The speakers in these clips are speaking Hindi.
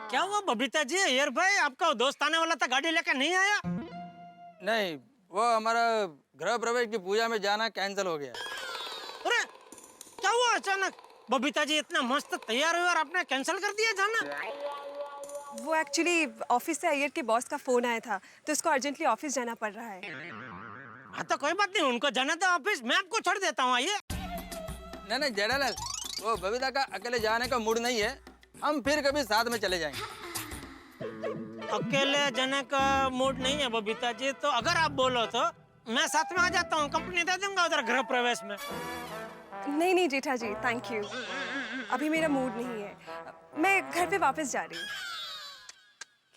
क्या हुआ बबीता जी? यार भाई आपका दोस्त आने वाला था, गाड़ी लेकर नहीं आया? नहीं, वो हमारा गृह प्रवेश की पूजा में जाना कैंसिल हो गया। अरे क्या हुआ अचानक? बबीता जी इतना मस्त तैयार हुए और आपने कैंसिल कर दिया जाना? वो एक्चुअली ऑफिस से अय्यर के बॉस का फोन आया था, तो उसको अर्जेंटली ऑफिस जाना पड़ रहा है। हाँ तो कोई बात नहीं, उनको जाना था ऑफिस, मैं आपको छोड़ देता हूँ। आइए। नहीं जेठालाल, वो बबीता का अकेले जाने का मूड नहीं है, हम फिर कभी साथ में चले जाएंगे। अकेले जाने का मूड नहीं है बबीता जी, तो अगर आप बोलो तो मैं साथ में आ जाता हूँ, कंपनी दे दूंगा उधर गृह प्रवेश में। नहीं नहीं जेठा जी, थैंक यू, अभी मेरा मूड नहीं है, मैं घर पे वापस जा रही हूँ।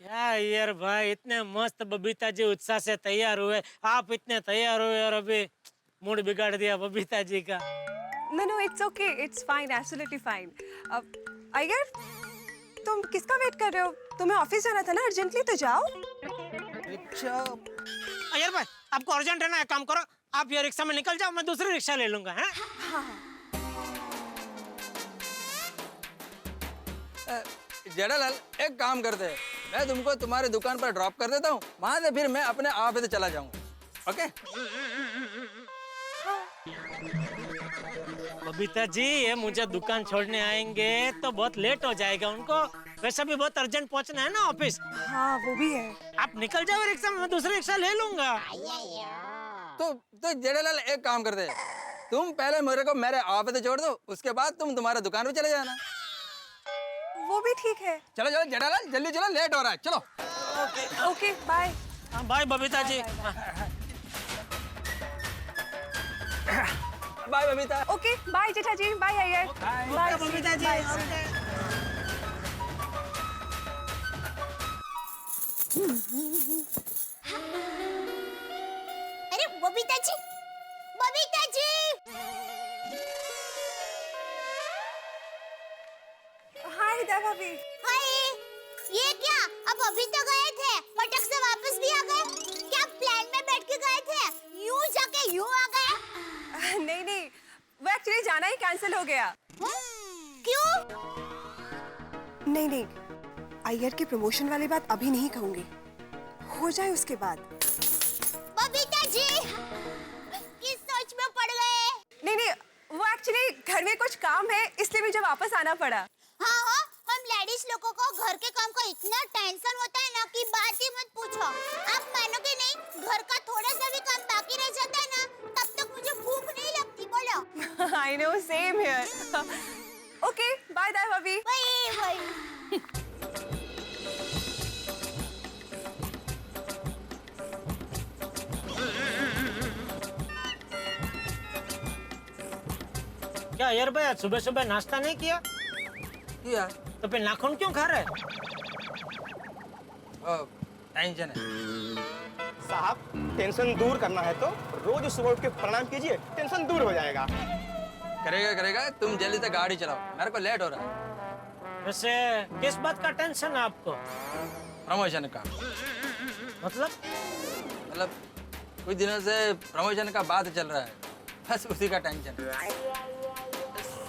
क्या यार भाई, इतने मस्त बबीता जी उत्साह से तैयार हुए, आप इतने तैयार हुए और अभी मूड बिगाड़ दिया बबीता जी का। No it's okay, it's fine, absolutely fine. Iyer, तुम किसका वेट कर रहे हो? तुम्हें ऑफिस जाना था ना अर्जेंटली, तो जाओ। रिक्शा? यार भाई आपको अर्जेंट है ना, एक काम करो, आप ये रिक्शा में निकल जाओ, मैं दूसरी रिक्शा ले लूंगा। हैं? जेठालाल, एक काम करते हैं, मैं तुमको तुम्हारी दुकान पर ड्रॉप कर देता हूँ, वहां से फिर मैं अपने ऑफिस चला जाऊंगा। ओके? बबीता जी ये मुझे दुकान छोड़ने आएंगे तो बहुत लेट हो जाएगा उनको, वैसे भी बहुत अर्जेंट पहुंचना है ना ऑफिस। हाँ वो भी है। आप निकल जाओ रिक्शा में, मैं दूसरी रिक्शा ले लूंगा। तो जेठालाल एक काम करते हैं, तुम पहले मेरे को मेरे ऑफिस छोड़ दो, उसके बाद तुम तुम्हारे दुकान पे चले जाना। वो भी ठीक है। चलो चलो जेठालाल, जल्दी चलो, लेट हो रहा है, चलो। Okay bye. Bye Babita ji. Bye Babita. Okay bye Jetha ji, bye Iyer. Bye Babita ji. अरे बबीता जी, बबीता जी! हाय दा भाभी। हाय, ये क्या? अब अभी तो गए थे, फटक से वापस भी आ गए? क्या प्लेन में बैठ के गए थे? यूं जाके यूं आ गए? नहीं, वो एक्चुअली जाना ही कैंसिल हो गया। क्यों? नहीं, अय्यर की प्रमोशन वाली बात अभी नहीं कहूंगी, हो जाए उसके बाद। बबीता जी, किस सोच में पड़ गए? नहीं, वो एक्चुअली घर में कुछ काम है, इसलिए मुझे वापस आना पड़ा। हाँ, हम लेडीज लोगों को घर के काम का इतना टेंशन होता है ना कि बात ही मत पूछो। आप मानोगे नहीं, घर का थोड़ा सा भी काम बाकी रह जाता है ना, तब तक मुझे भूख नहीं लगती। बोलो। I know, same here. Okay, bye दा भाभी। वही। क्या यार भाई आज सुबह सुबह नाश्ता नहीं किया? किया। तो फिर नाखून क्यों खा रहे? टेंशन है साहब, टेंशन दूर करना है तो रोज सुबह उठ के प्रणाम कीजिए, टेंशन दूर हो जाएगा। करेगा, तुम जल्दी से गाड़ी चलाओ, मेरे को लेट हो रहा है। वैसे किस बात का टेंशन है आपको? प्रमोशन का। मतलब कुछ दिनों से प्रमोशन का बात चल रहा है, बस उसी का टेंशन है।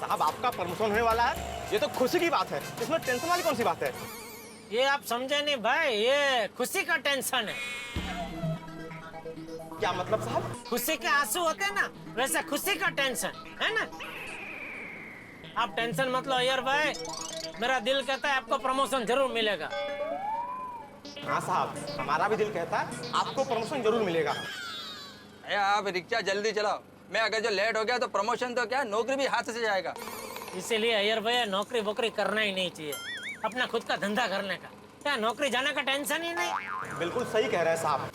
साहब आपका प्रमोशन होने वाला है, ये तो खुशी की बात है, इसमें टेंशन वाली कौन सी बात है? ये आप समझे नहीं भाई, ये खुशी का टेंशन है। क्या मतलब साहब? खुशी के आंसू होते हैं ना, वैसे खुशी का टेंशन है ना। आप टेंशन मत लो यार भाई, मेरा दिल कहता है आपको प्रमोशन जरूर मिलेगा। हाँ साहब, हमारा भी दिल कहता है आपको प्रमोशन जरूर मिलेगा। अरे आप रिक्शा जल्दी चलाओ, मैं अगर जो लेट हो गया तो प्रमोशन तो क्या, नौकरी भी हाथ से जाएगा। इसीलिए अय्यर भैया नौकरी वोकरी करना ही नहीं चाहिए, अपना खुद का धंधा करने का। क्या नौकरी जाने का टेंशन ही नहीं। बिल्कुल सही कह रहे हैं साहब,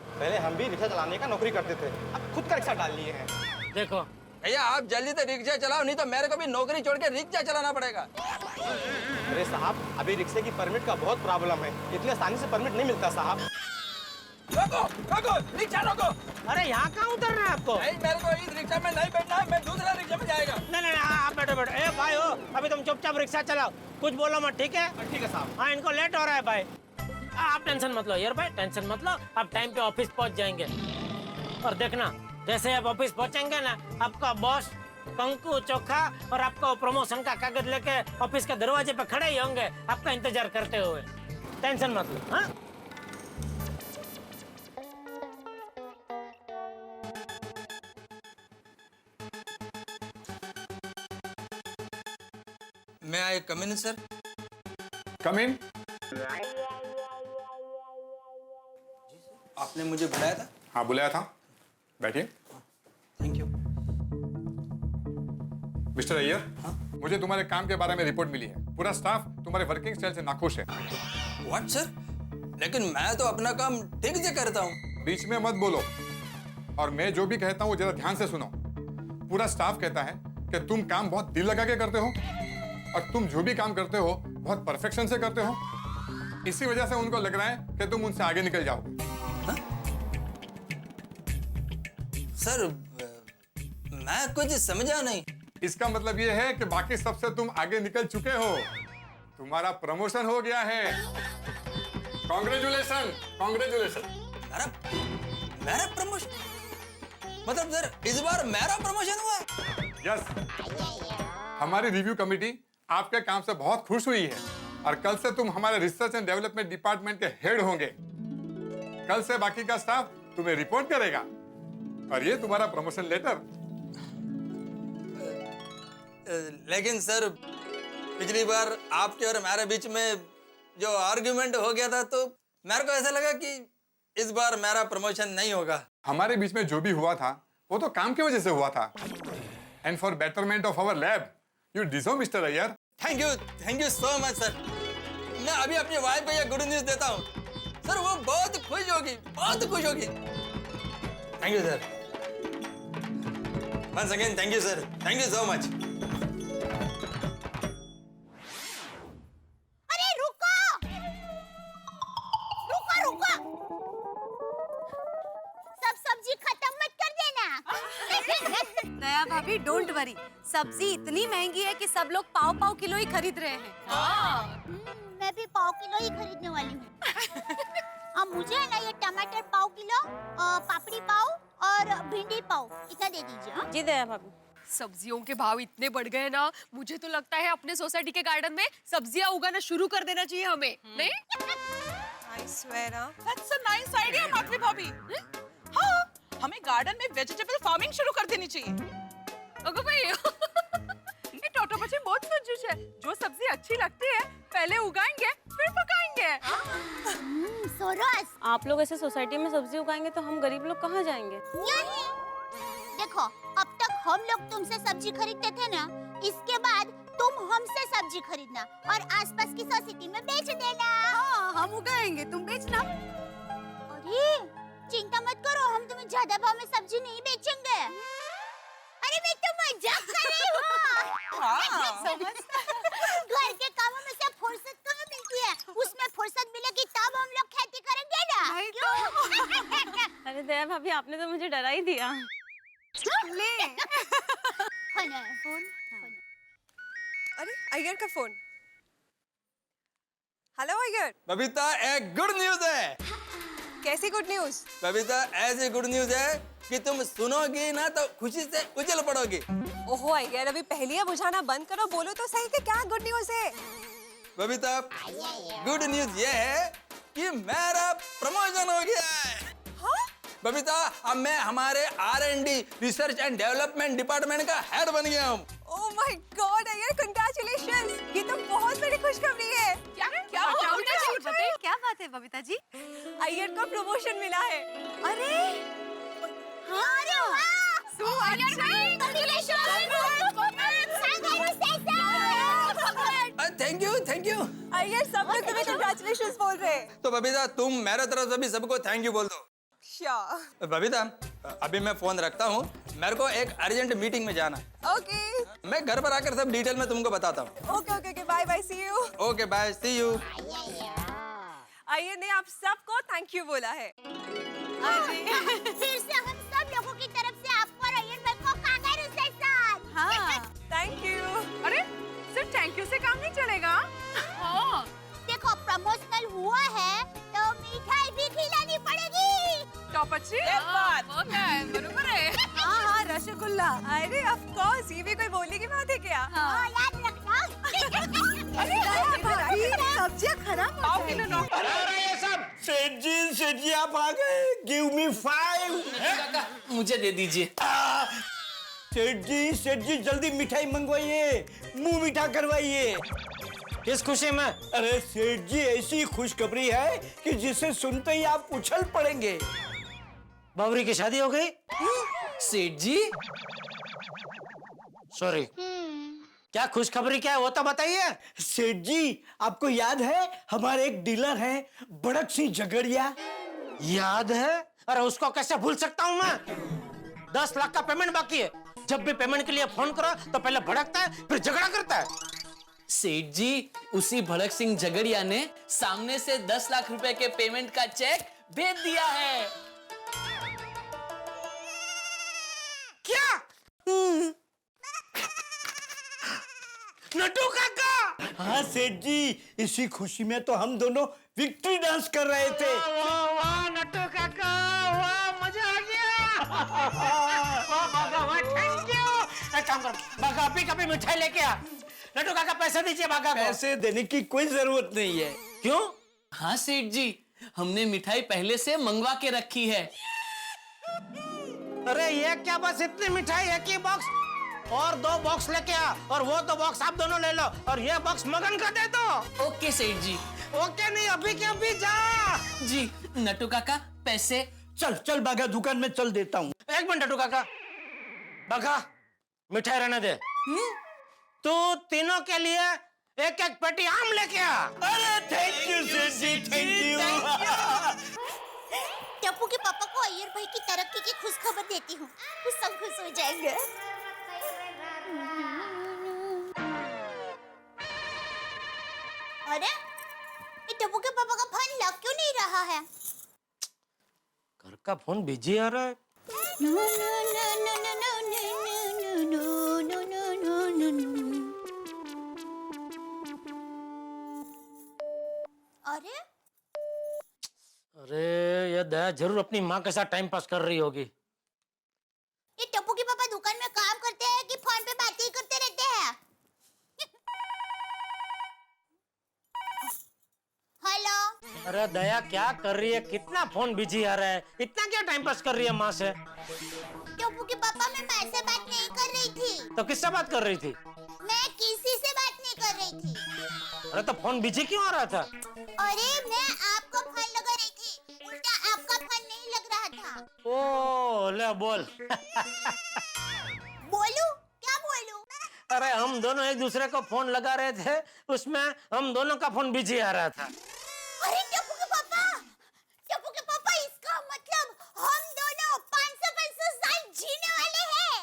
पहले हम भी रिक्शा चलाने का नौकरी करते थे, अब खुद का रिक्शा डाल लिए हैं। देखो भैया आप जल्दी से रिक्शा चलाओ, नहीं तो मेरे को भी नौकरी छोड़ के रिक्शा चलाना पड़ेगा। अरे साहब, अभी रिक्शे की परमिट का बहुत प्रॉब्लम है, इतनी आसानी से परमिट नहीं मिलता साहब। रोको, रिक्शा रोको। अरे यहाँ कहाँ उतरना है आपको? नहीं, मेरे को इस रिक्शा में नहीं बैठना है, मैं दूसरा रिक्शा में जाएगा। नहीं, आप बैठो। ए भाई हो, अभी तुम चुपचाप रिक्शा चलाओ, कुछ बोलो मत, ठीक है? ठीक है साहब। हाँ, इनको लेट हो रहा है भाई। आप टेंशन मत लो यार भाई, टेंशन मत लो, आप टाइम पे ऑफिस पहुंच जाएंगे। और देखना, जैसे आप ऑफिस पहुंचेंगे ना, आपका बॉस कंकु चोखा और आपका प्रमोशन का कागज लेके ऑफिस के दरवाजे पे खड़े ही होंगे आपका इंतजार करते हुए। टेंशन मत लो। हाँ मैं आई कम इन सर? कम इन। आपने मुझे बुलाया था? हाँ बुलाया था, बैठिए। Thank you. मिस्टर अय्यर, मुझे तुम्हारे काम के बारे में रिपोर्ट मिली है। पूरा स्टाफ तुम्हारे वर्किंग स्टाइल से नाखुश है। What sir? लेकिन मैं तो अपना काम ठीक से करता हूँ। बीच में मत बोलो, और मैं जो भी कहता हूँ जरा ध्यान से सुनो। पूरा स्टाफ कहता है कि तुम काम बहुत दिल लगा के करते हो, और तुम जो भी काम करते हो बहुत परफेक्शन से करते हो। इसी वजह से उनको लग रहा है कि तुम उनसे आगे निकल जाओगे। सर मैं कुछ समझा नहीं। इसका मतलब ये है कि बाकी सबसे तुम आगे निकल चुके हो। तुम्हारा प्रमोशन हो गया है। Congratulation, congratulation. मेरा प्रमोशन? मतलब सर इस बार मेरा प्रमोशन हुआ? यस। हमारी रिव्यू कमेटी आपके काम से बहुत खुश हुई है, और कल से तुम हमारे रिसर्च एंड डेवलपमेंट डिपार्टमेंट के हेड होंगे। कल से बाकी का स्टाफ तुम्हें रिपोर्ट करेगा, और ये तुम्हारा प्रमोशन लेटर। लेकिन सर पिछली बार आपके और मेरे बीच में जो आर्ग्यूमेंट हो गया था, तो मेरे को ऐसा लगा कि इस बार मेरा प्रमोशन नहीं होगा। हमारे बीच में जो भी हुआ था वो तो काम की वजह से हुआ था। And for betterment of our lab you deserve mister Iyer. Thank you so much sir. मैं अभी अपनी वाइफ को ये गुड न्यूज देता हूँ सर, वो बहुत खुश होगी, बहुत खुश होगी। Thank you sir. Once again thank you sir, thank you so much. अरे रुको रुको रुको, सब सब्जी खत्म मत कर देना। दया भाभी डोंट वरी, सब्जी इतनी महंगी है कि सब लोग पाव पाव किलो ही खरीद रहे हैं। मैं भी पाव किलो ही खरीदने वाली हूँ। अब मुझे है ना ये टमाटर पाव किलो, पापड़ी पाव और भिंडी पाव इतना दे दीजिए। हाँ? जी दया भाभी। सब्जियों के भाव इतने बढ़ गए ना, मुझे तो लगता है अपने सोसाइटी के गार्डन में सब्जियां उगाना शुरू कर देना चाहिए हमें। नहीं? I swear, That's a nice idea, Madhavi भाभी। हाँ, हमें गार्डन में वेजिटेबल फार्मिंग शुरू कर देनी चाहिए। अगो भाई, ये टोटो बच्चे बहुत कंजूस है। जो सब्जी अच्छी लगती है पहले उगाएंगे फिर पकाएंगे। सोरस, आप लोग ऐसे सोसाइटी में सब्जी उगाएंगे तो हम गरीब लोग कहाँ जाएंगे? यही देखो, अब तक हम लोग तुमसे सब्जी खरीदते थे ना, इसके बाद तुम हमसे सब्जी खरीदना और आसपास की सोसाइटी में बेच देना। हाँ, हम उगाएंगे, तुम बेचना। अरे चिंता मत करो, हम तुम्हें ज्यादा भाव में सब्जी नहीं बेचेंगे। अरे मैं तो मजाक कर रही हूँ। घर के कामों में से फुर्सत कहाँ मिलती है? उसमें फुर्सत मिलेगी तब हम लोग खेती करेंगे ना। क्यों? अरे दया भाभी, आपने तो मुझे डरा ही दिया। ले। फोन। अरे अय्यर का फोन। हेलो अय्यर, बबीता, एक गुड न्यूज है। कैसी गुड न्यूज? बबीता, ऐसी गुड न्यूज है कि तुम सुनोगी ना तो खुशी से उछल पड़ोगी। ओहो अय्यर, अभी पहेलियां बुझाना बंद करो, बोलो तो सही कि क्या गुड न्यूज है? बबीता, गुड न्यूज ये है कि मेरा प्रमोशन हो गया है। हाँ? बबीता, अब मैं हमारे R&D research and development department का हेड बन गया हूँ। Oh my God Iyer, congratulations, ये तो बहुत बड़ी खुशखबरी है। क्या हुआ बबीता जी? बताइए। क्या बात है बबीता जी? अय्यर को प्रमोशन मिला है। अरे हाँ, अरे वाह! Thank you. अय्यर, सब लोग तुम्हें कांग्रेचुलेशंस बोल रहे हैं। तो बबीता, तुम मेरे तरफ से भी सबको थैंक यू बोल दो। श्योर। बबीता, अभी मैं फोन रखता हूँ, मेरे को एक अर्जेंट मीटिंग में जाना है। ओके मैं घर पर आकर सब डिटेल में तुमको बताता हूँ। Okay okay, bye bye, see you. Okay bye, see you. Iyer ने आप सबको थैंक यू बोला है। फिर से हम सब लोगों की तरफ से आपको और अय्यर भाई को कांग्रेचुलेशन। हाँ, थैंक यू। अरे सिर्फ थैंक यू से काम नहीं चलेगा। हाँ, देखो, प्रमोशनल हुआ है तो मिठाई भी खिलानी पड़ेगी। टॉप अच्छी हाँ, वो क्या है, बरोबर है। हाँ हाँ, रसगुल्ला बोलना। अरे ऑफ कोर्स, ये भी कोई बोलने की बात है क्या? हाँ याद रखना। अरे भाभी, सब्जियां खराब हो सेठ जी आप आ गए। Give me 5। मुझे दे दीजिए। सेठ जी जल्दी मिठाई मंगवाइए, मुंह मीठा करवाइए। किस खुशी में? अरे सेठ जी ऐसी खुशखबरी है कि जिसे सुनते ही आप उछल पड़ेंगे। बावरी की शादी हो गई? सेठ जी सॉरी, क्या खुशखबरी क्या है वो तो बताइए। सेठ जी आपको याद है हमारे एक डीलर हैं बड़क सिंह झगड़िया। याद है? अरे उसको कैसे भूल सकता हूँ मैं? 10 लाख का पेमेंट बाकी है। जब भी पेमेंट के लिए फोन करो तो पहले भड़कता है, फिर झगड़ा करता है। सेठ जी उसी भड़क सिंह झगड़िया ने सामने से 10 लाख रुपए के पेमेंट का चेक भेज दिया है। क्या? नटू काका! हाँ सेठ जी, इसी खुशी में तो हम दोनों विक्ट्री डांस कर रहे थे। वाह वाह नटू काका, वाह मजा आ गया। वाह बागा, वाह थैंक यू। एक काम करो, बागा अभी कभी मिठाई लेके आ। नटू काका पैसे दीजिए बागा को। पैसे देने की कोई जरूरत नहीं है। क्यों? हाँ सेठ जी, हमने मिठाई पहले से मंगवा के रखी है। अरे ये क्या, बस इतनी मिठाई एक ही बॉक्स? और 2 बॉक्स लेके आ, और वो 2 बॉक्स आप दोनों ले लो, और ये बॉक्स मगन का दे दो। ओके सेठ जी। ओके नहीं, अभी के अभी जा। जी नटू काका पैसे। चल बागा, दुकान में चल देता हूँ। एक मिनट नटू काका, बागा मिठाई रहने दे। तू तीनों के लिए एक एक पेटी आम लेके आ। अरे थैंक यू सेठ जी, थैंक यू। टप्पू के पापा को अय्यर भाई की तरक्की की खुशखबर देती हूँ, वो सब खुश हो जाएंगे। अरे ये टप्पू के पापा का फोन लग क्यों नहीं रहा है? घर का फोन बिजी आ रहा है। अरे अरे ये दया जरूर अपनी माँ के साथ टाइम पास कर रही होगी। ये टप्पू के पापा दुकान में काम करते हैं कि फोन पे बातें ही करते रहते हैं? हेलो। अरे दया क्या कर रही है? कितना फोन बिजी आ रहा है? इतना क्या टाइम पास कर रही है माँ से? टप्पू के पापा, मैं माँ से बात नहीं कर रही थी। तो किससे बात कर रही थी? मैं किसी से बात नहीं कर रही थी। अरे तो फोन बिजी क्यों आ रहा था? अरे मैं आपको फोन लगा रही थी, उल्टा आपका फोन नहीं लग रहा था। ओ ले बोल। बोलूं? क्या बोलूं? अरे हम दोनों एक दूसरे को फोन लगा रहे थे, उसमें हम दोनों का फोन बिजी आ रहा था। अरे टप्पू के पापा इसका मतलब हम दोनों 500 साल जीने वाले हैं।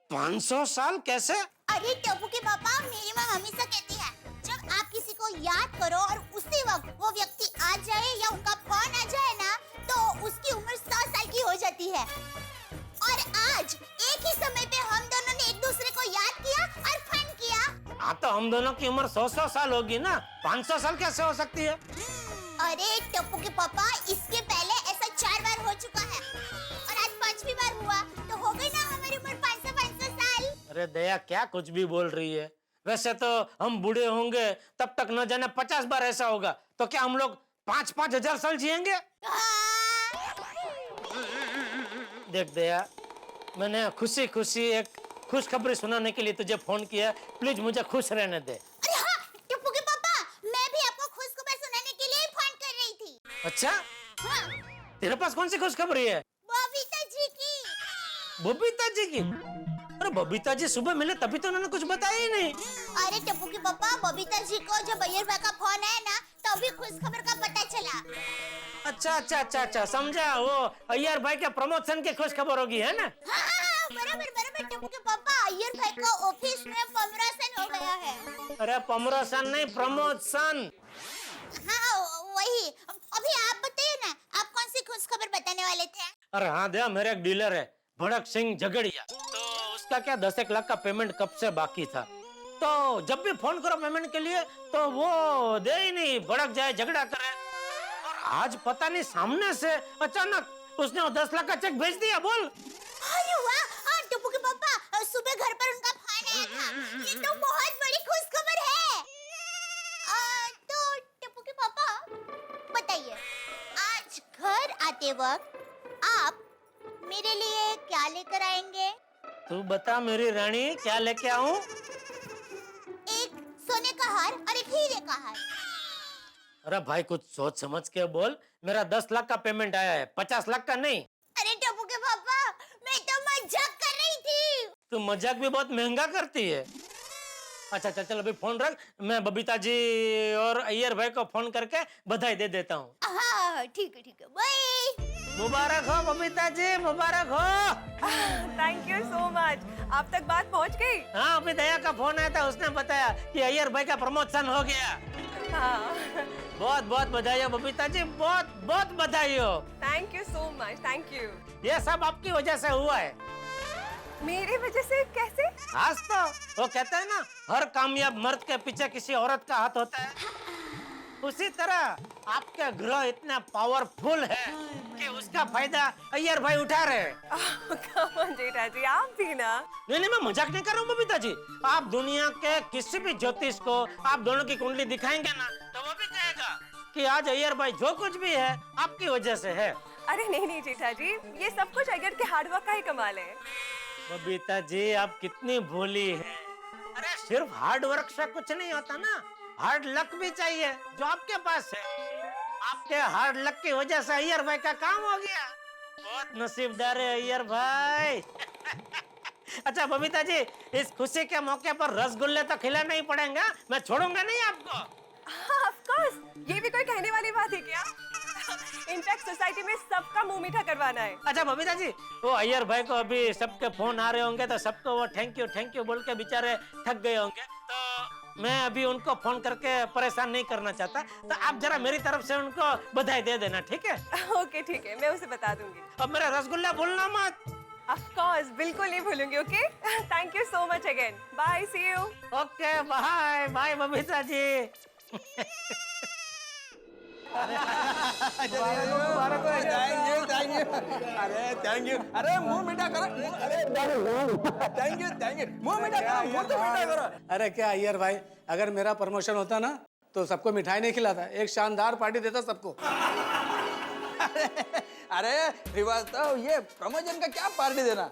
500 साल कैसे? अरे टप्पू के पापा, मेरी माँ हमेशा कहती है जब आप किसी को याद करो और उसी वक्त वो व्यक्ति आ जाए या उनका फोन आ जाए ना, तो उसकी उम्र 100 साल की हो जाती है। और आज एक ही समय पे हम दोनों ने एक दूसरे को याद किया और फन किया। हाँ तो हम दोनों की उम्र 100 साल होगी ना, 500 साल कैसे हो सकती है? अरे टप्पू के पापा, इसके पहले ऐसा 4 बार हो चुका है और आज 5वीं बार हुआ, तो हो गई ना हमारी उम्र 500 साल। अरे दया क्या कुछ भी बोल रही है? वैसे तो हम बूढ़े होंगे तब तक न जाने 50 बार ऐसा होगा, तो क्या हम लोग 5-5 हजार साल जिएंगे? देख दया, मैंने खुशी खुशी एक खुशखबरी सुनाने के लिए तुझे फोन किया, प्लीज मुझे खुश रहने दे। अरे हाँ टप्पू के पापा, मैं भी आपको खुशखबर सुनाने के लिए ही फोन कर रही थी। अच्छा, हाँ, तेरे पास कौन सी खुशखबरी है? बबीता जी की। बबीता जी की? अरे बबीता जी सुबह मिले तभी तो उन्होंने कुछ बताया ही नहीं। अरे टप्पू के पापा, बबीता जी को जब अय्यर भाई का फोन आया ना, तभी खुशखबर का पता चला। अच्छा समझा, वो अय्यर भाई के प्रमोशन की खुशखबर होगी, है ना? हाँ, बराबर टप्पू के पापा, अय्यर भाई का ऑफिस में प्रमोशन हो गया है। अरे प्रमोशन नहीं, प्रमोशन। हाँ वही। अभी आप बताइए ना, आप कौन सी खुशखबर बताने वाले थे? अरे हाँ दया, मेरे एक डीलर है भड़क सिंह झगड़िया, तो उसका क्या 10 लाख का पेमेंट कब से बाकी था, तो जब भी फोन करो पेमेंट के लिए तो वो दे ही नहीं, भड़क जाए, झगड़ा करे। और आज पता नहीं सामने से अचानक उसने वो 10 लाख का चेक भेज दिया। बोल। अरे वाह, ये तो बहुत बड़ी खुशखबर है। तो टप्पू के पापा बताइए, आज घर आते वक्त आप मेरे लिए क्या लेकर आएंगे? तू बता मेरी रानी, क्या लेके आऊं? एक सोने का हार और एक हीरे का हार। अरे भाई कुछ सोच समझ के बोल, मेरा 10 लाख का पेमेंट आया है, 50 लाख का नहीं। अरे टप्पू के पापा, मैं तो मजाक कर रही थी। तू मजाक भी बहुत महंगा करती है। अच्छा चल चल अभी फोन रख, मैं बबीता जी और अय्यर भाई को फोन करके बधाई दे देता हूँ। हाँ ठीक है, बाय। मुबारक हो बबीता जी, मुबारक हो। Thank you so much. आप तक बात पहुंच गई? हाँ अभी दया का फोन आया था, उसने बताया कि अय्यर भाई का प्रमोशन हो गया। हाँ। बहुत बहुत बधाई हो बबीता जी, बहुत बहुत बधाई हो। Thank you so much, thank you. ये सब आपकी वजह से हुआ है। मेरी वजह से कैसे? आज तो वो कहता है ना, हर कामयाब मर्द के पीछे किसी औरत का हाथ होता है, उसी तरह आपके ग्रह इतना पावरफुल है कि उसका फायदा अय्यर भाई उठा रहे हैं। कम ऑन जेठा जी, आप भी ना। नहीं मैं मजाक नहीं कर रहा हूँ बबीता जी। आप दुनिया के किसी भी ज्योतिष को आप दोनों की कुंडली दिखाएंगे ना, तो वो भी कहेगा कि आज अय्यर भाई जो कुछ भी है आपकी वजह से है। अरे नहीं जेठा जी, ये सब कुछ अय्यर के हार्डवर्क का ही कमाल है। बबीता जी आप कितनी भोली हैं। अरे सिर्फ हार्ड वर्क से कुछ नहीं होता ना, हार्ड लक भी चाहिए जो आपके पास है। आपके हार्ड लक की वजह से अय्यर भाई का काम हो गया। बहुत नसीबदार है अय्यर भाई। अच्छा बबीता जी, इस खुशी के मौके पर रसगुल्ले तो खिलाना ही पड़ेगा, मैं छोड़ूंगा नहीं आपको। हाँ, ऑफ कोर्स, ये भी कोई कहने वाली बात है क्या? इनफैक्ट सोसाइटी में सबका मुंह मीठा करवाना है। अच्छा बबीता जी, वो अय्यर भाई को अभी सबके फोन आ रहे होंगे, तो सबको वो थैंक यू बोल के बेचारे थक गए होंगे, तो मैं अभी उनको फोन करके परेशान नहीं करना चाहता, तो आप जरा मेरी तरफ से उनको बधाई दे देना, ठीक है? ओके ठीक है, मैं उसे बता दूंगी। अब मेरा रसगुल्ला भूलना मत। ऑफ कोर्स, बिल्कुल नहीं भूलूंगी। Okay, thank you so much again. Bye, see you. Okay bye bye Babita ji. Thank you. अरे मुंह मीठा करो। Thank you. मुंह मीठा करो, मुंह तो मीठा करो। अरे क्या अय्यर भाई, अगर मेरा प्रमोशन होता ना तो सबको मिठाई नहीं खिलाता, एक शानदार पार्टी देता सबको। अरे श्रीवास्तव, ये प्रमोशन का क्या पार्टी देना।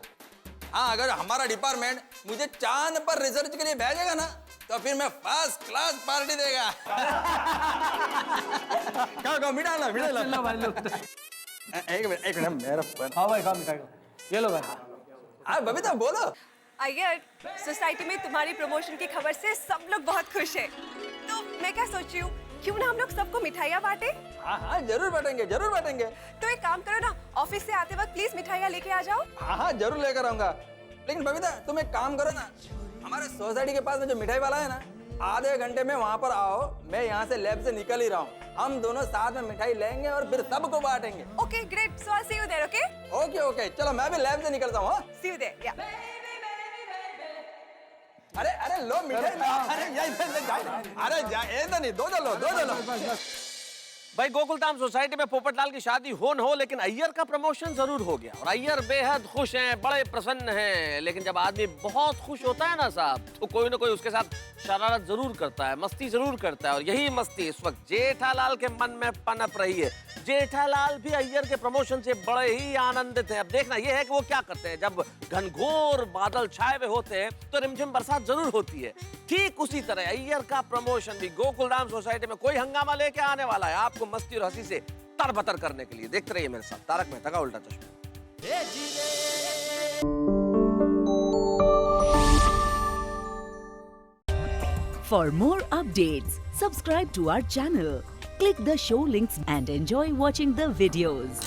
हाँ, अगर हमारा डिपार्टमेंट मुझे चांद पर रिसर्च के लिए भेजेगा ना, तो फिर मैं फर्स्ट क्लास पार्टी देगा। खाओ मिठाई ला। एक मिनट मेरा फोन। हाँ भाई, खाओ मिठाई, ये लो भाई। हाँ बबीता बोलो। अय्यर, सोसाइटी में तुम्हारी प्रमोशन की खबर से सब लोग बहुत खुश हैं। तो मैं क्या सोच रही हूँ, क्यों ना हम लोग सबको मिठाइयाँ बांटे? हाँ जरूर बांटेंगे। तो एक काम करो ना, ऑफिस से आते वक्त प्लीज मिठाइयाँ लेके आ जाओ। हाँ जरूर लेकर आऊंगा। लेकिन बबीता तुम एक काम करो ना, हमारे सोसाइटी के पास में जो मिठाई वाला है ना, आधे घंटे में वहाँ पर आओ। मैं यहाँ से लैब से निकल ही रहा हूँ, हम दोनों साथ में मिठाई लेंगे और फिर सबको बांटेंगे। Okay great, so I see you there. Okay चलो मैं भी लैब से निकलता हूँ। See you there. या अरे लो मिठाई। अरे नहीं, दो लो। भाई गोकुलधाम सोसाइटी में पोपटलाल की शादी हो न हो, लेकिन अय्यर का प्रमोशन जरूर हो गया और अय्यर बेहद खुश हैं, बड़े प्रसन्न हैं। लेकिन जब आदमी बहुत खुश होता है ना साहब, तो कोई ना कोई उसके साथ शरारत जरूर करता है, मस्ती जरूर करता है। और यही मस्ती इस वक्त जेठालाल के मन में पनप रही है। जेठालाल भी अय्यर के प्रमोशन से बड़े ही आनंदित हैं। अब देखना यह है कि वो क्या करते हैं। जब घनघोर बादल छाए हुए होते हैं तो रिमझिम बरसात जरूर होती है। ठीक उसी तरह अय्यर का प्रमोशन भी गोकुलधाम सोसाइटी में कोई हंगामा लेके आने वाला है, आपको मस्ती और हंसी से तरबतर करने के लिए। देखते रहिए मेरे साथ तारक मेहता का उल्टा चश्मा। For more updates, subscribe to our channel, click the show links and enjoy watching the videos.